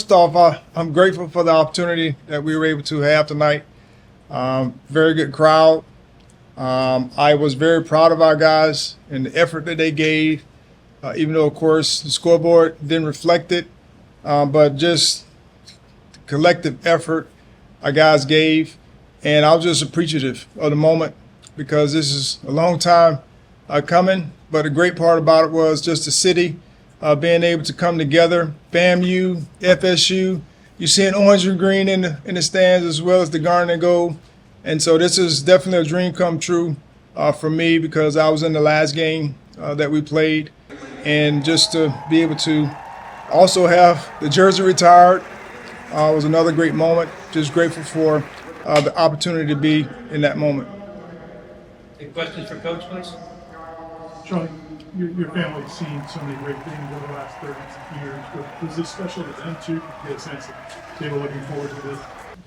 First off, I'm grateful for the opportunity that we were able to have tonight. Very good crowd. I was very proud of our guys and the effort that they gave, even though, of course, the scoreboard didn't reflect it, but just the collective effort our guys gave. And I was just appreciative of the moment because this is a long time coming. But the great part about it was just the city being able to come together. FAMU, FSU, you're seeing orange and green in the stands as well as the garnet and gold. And so this is definitely a dream come true for me because I was in the last game that we played. And just to be able to also have the jersey retired was another great moment. Just grateful for the opportunity to be in that moment. Any questions for Coach, please? Charlie, your family's seen so many great things over the last 30 years. Was this special to them too? Get a sense that they were looking forward to this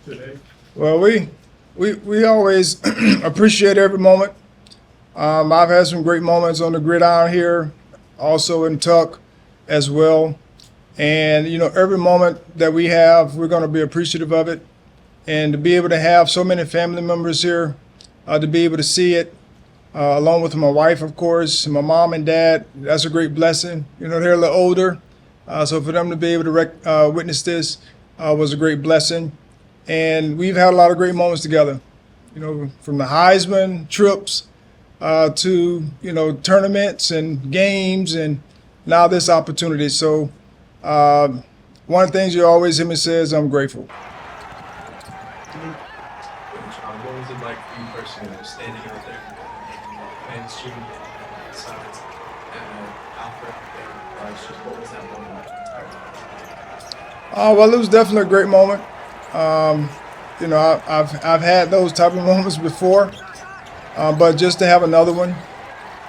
today? Well, we always appreciate every moment. I've had some great moments on the gridiron here, also in Tuck as well. And, you know, every moment that we have, we're going to be appreciative of it. And to be able to have so many family members here, to be able to see it, along with my wife, of course, and my mom and dad, that's a great blessing. You know, they're a little older, so for them to be able to witness this was a great blessing. And we've had a lot of great moments together, you know, from the Heisman trips to, you know, tournaments and games and now this opportunity. So one of the things you always hear me say is I'm grateful. What was it like for you personally, standing out there and shooting sides and Alfred there? What was that moment like? Well, it was definitely a great moment. You know, I've had those type of moments before, but just to have another one,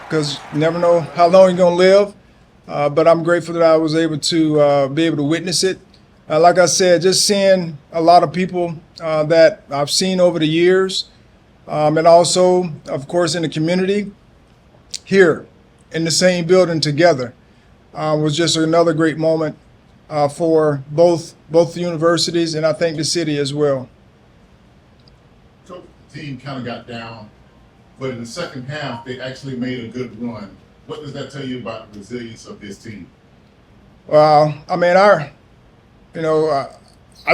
because you never know how long you're gonna live. But I'm grateful that I was able to be able to witness it. Like I said, just seeing a lot of people that I've seen over the years, and also, of course, in the community here in the same building together was just another great moment for both the universities and I think the city as well. So the team kind of got down, but in the second half, they actually made a good run. What does that tell you about the resilience of this team? Well, I mean, I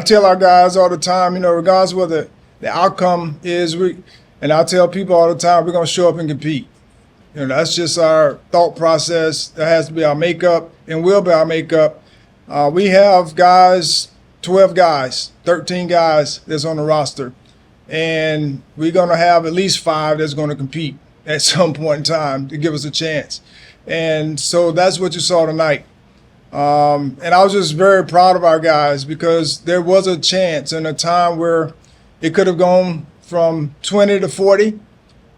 tell our guys all the time, you know, regardless of what the outcome is, and I tell people all the time, we're going to show up and compete. You know, that's just our thought process. That has to be our makeup and will be our makeup. We have guys, 12 guys, 13 guys that's on the roster, and we're going to have at least 5 that's going to compete at some point in time to give us a chance. And so that's what you saw tonight. And I was just very proud of our guys because there was a chance and a time where it could have gone from 20 to 40,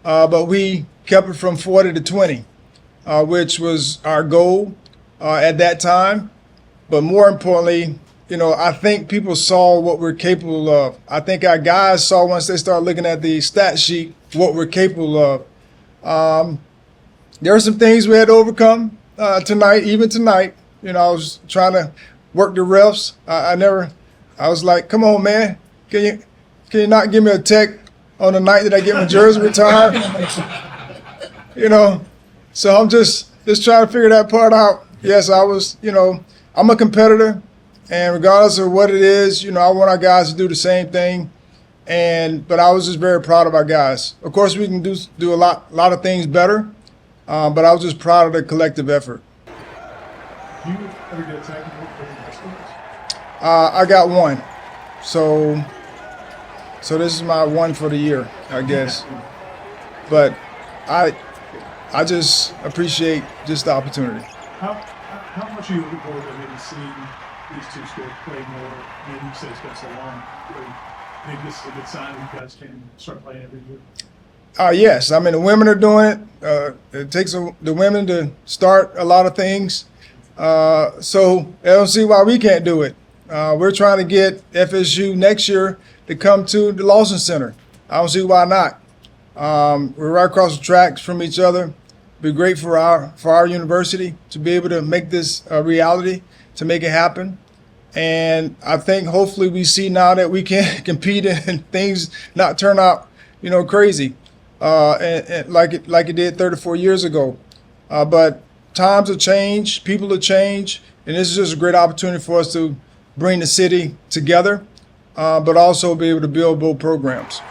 but we kept it from 40 to 20, which was our goal at that time. But more importantly, you know, I think people saw what we're capable of. I think our guys saw once they started looking at the stat sheet what we're capable of. There are some things we had to overcome tonight, even tonight. You know, I was trying to work the refs. I was like, come on, man. Can you not give me a tech on the night that I get my jersey retired? You know, so I'm just trying to figure that part out. Yes, I was, you know, I'm a competitor, and regardless of what it is, you know, I want our guys to do the same thing. But I was just very proud of our guys. Of course, we can do a lot of things better, but I was just proud of the collective effort. Do you ever get a technical for the basketball? I got one, so this is my one for the year, I guess. But I just appreciate just the opportunity. How much are you looking forward to maybe seeing these two schools play more? Maybe you say it's been so long. I think this is a good sign you guys can start playing every year. Yes, I mean the women are doing it. It takes the women to start a lot of things, so I don't see why we can't do it. We're trying to get FSU next year to come to the Lawson Center. I don't see why not. We're right across the tracks from each other. It'd be great for our university to be able to make this a reality, to make it happen. And I think hopefully we see now that we can compete and things not turn out, crazy, and like it did 34 years ago. But times have changed, people have changed, and this is just a great opportunity for us to bring the city together, but also be able to build both programs.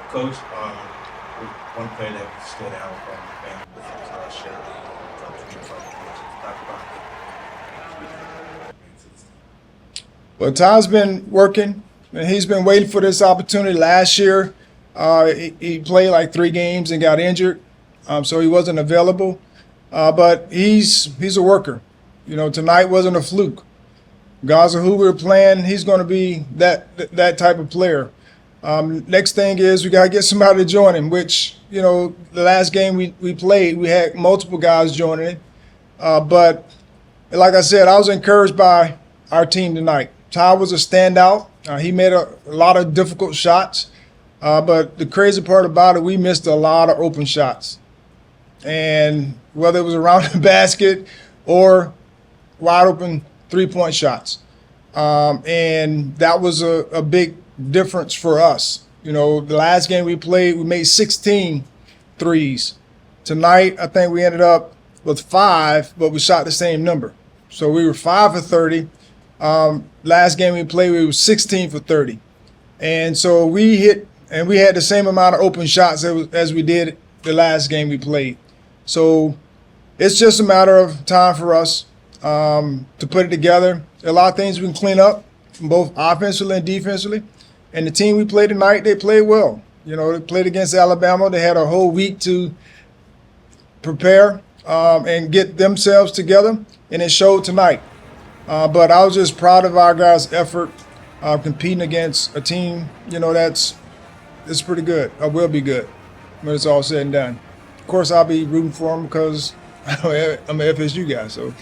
Coach, one player that stood out from the FAMU was Shirley. Talk about it. Well, Ty's been working, and he's been waiting for this opportunity. Last year, he played like 3 games and got injured, so he wasn't available. But he's a worker. Tonight wasn't a fluke. Regardless of who we're playing, he's going to be that type of player. Next thing is we got to get somebody to join him, which, the last game we played, we had multiple guys joining it. But like I said, I was encouraged by our team tonight. Ty was a standout. He made a lot of difficult shots. But the crazy part about it, we missed a lot of open shots. And whether it was around the basket or wide open 3-point shots. And that was a big difference for us. The last game we played, we made 16 threes. Tonight, I think we ended up with 5, but we shot the same number. So we were 5 for 30. Last game we played, we were 16 for 30. And so we hit, and we had the same amount of open shots as we did the last game we played. So it's just a matter of time for us to put it together. There are a lot of things we can clean up, both offensively and defensively. And the team we played tonight, they played well. They played against Alabama. They had a whole week to prepare and get themselves together, and it showed tonight. But I was just proud of our guys' effort competing against a team, it's pretty good, or will be good when it's all said and done. Of course, I'll be rooting for them because I'm an FSU guy, so.